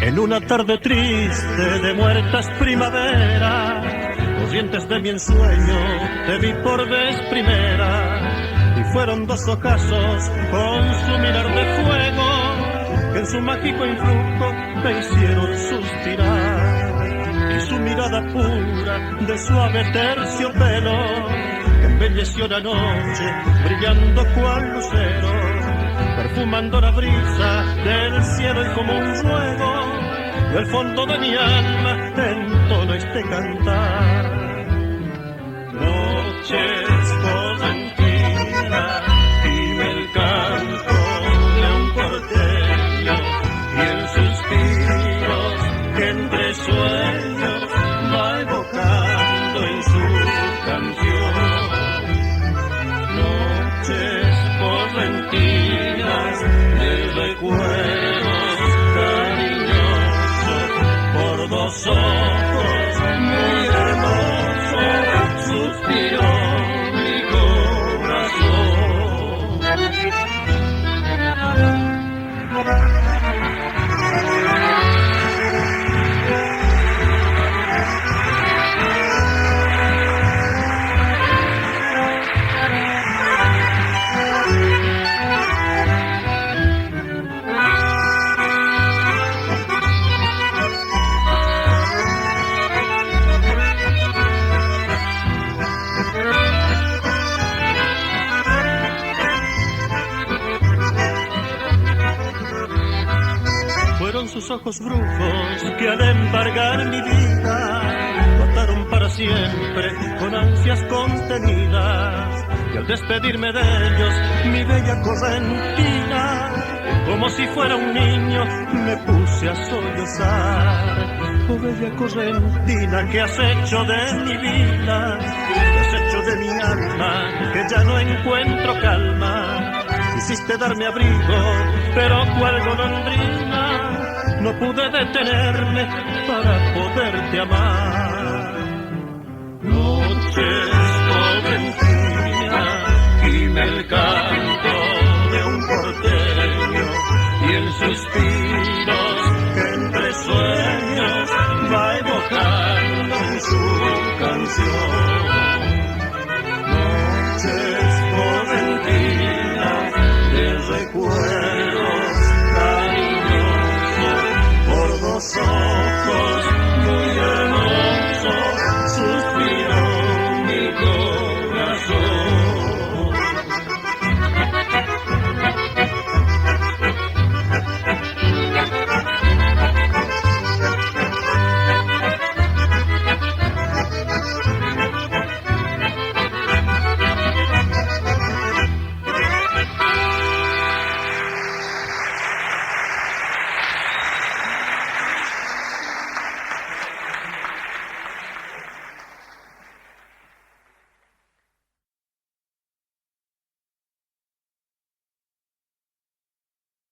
En una tarde triste de muertas primavera, corrientes de mi ensueño te vi por vez primera, y fueron dos ocasos con su mirar de fuego que en su mágico influjo me hicieron suspirar, y su mirada pura de suave terciopelo que embelleció la noche brillando cual lucero, perfumando la brisa del cielo y como un ruego del fondo de mi alma entono este cantar. Noches correntinas, dime el canto de un porteño y el suspiros que entre sueños va evocando en su canción. Noches correntinas de recuerdos cariñosos, por dos ojos muy hermosos suspiró mi corazón. Fueron sus ojos brujos que al embargar mi vida lo ataron para siempre con ansias contenidas, y al despedirme de ellos mi bella correntina, como si fuera un niño me puse a sollozar. Oh bella correntina, que has hecho de mi vida, que has hecho de mi alma, que ya no encuentro calma. Quisiste darme abrigo, pero cual golondrina no pude detenerme para poderte amar. Noches correntinas, dime el canto